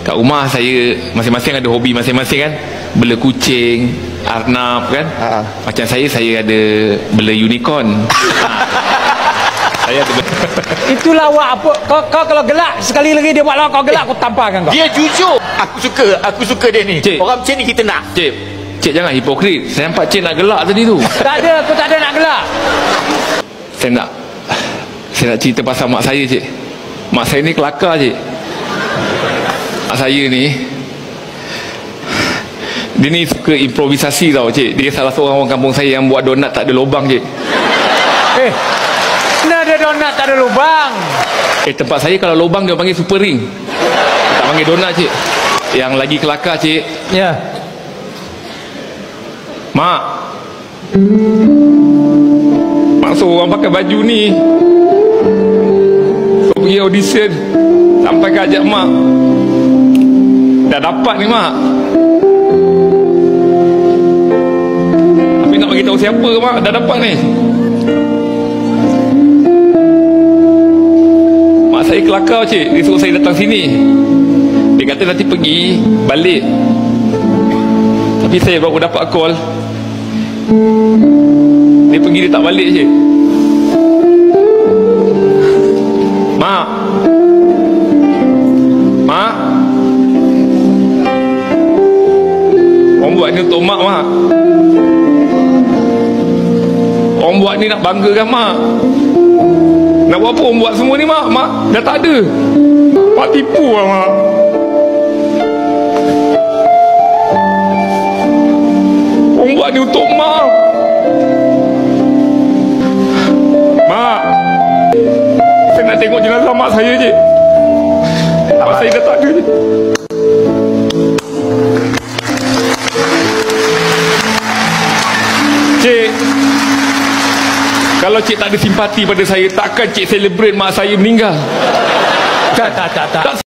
kat rumah saya masing-masing ada hobi masing-masing kan. Bela kucing, arnab kan. Macam saya ada bela unicorn. Saya ada Itulah awak apa. Kau kalau gelak sekali lagi dia buat lawan kau gelak, aku tampakkan kau. Dia jujur. Aku suka dia ni. Cik. Orang macam ni kita nak. Cik jangan hipokrit. Saya nampak cik nak gelak tadi tu. Tak ada, aku tak ada nak gelak. Saya nak cerita pasal mak saya, cik. Mak saya ni kelakar, cik. Mak saya ni, dia ni suka improvisasi tau, cik. Dia salah seorang orang kampung saya yang buat donat tak ada lubang, cik. Mana ada donat tak ada lubang? Tempat saya kalau lubang dia panggil super ring. Tak panggil donat, cik. Yang lagi kelakar, cik. Ya. Mak suruh orang pakai baju ni, so pergi audition. Sampai ke ajak mak, dah dapat ni mak. Tapi nak bagi tahu siapa mak, dah dapat ni. Mak saya kelakar, cik. Dia suruh saya datang sini. Dia kata nanti pergi balik. Tapi saya baru dapat call, dia pergi, dia tak balik, cik. Mak orang buat ni untuk mak. Orang buat ni nak banggakan mak. Nak buat apa orang buat semua ni mak? Mak dah tak ada. Mak tipu lah mak. Orang buat ni untuk mak. Mak, saya nak tengok jenazah mak saya, cik. Mak saya dah tak ada, cik. Cik, kalau cik tak ada simpati pada saya, takkan cik celebrate mak saya meninggal? Tak.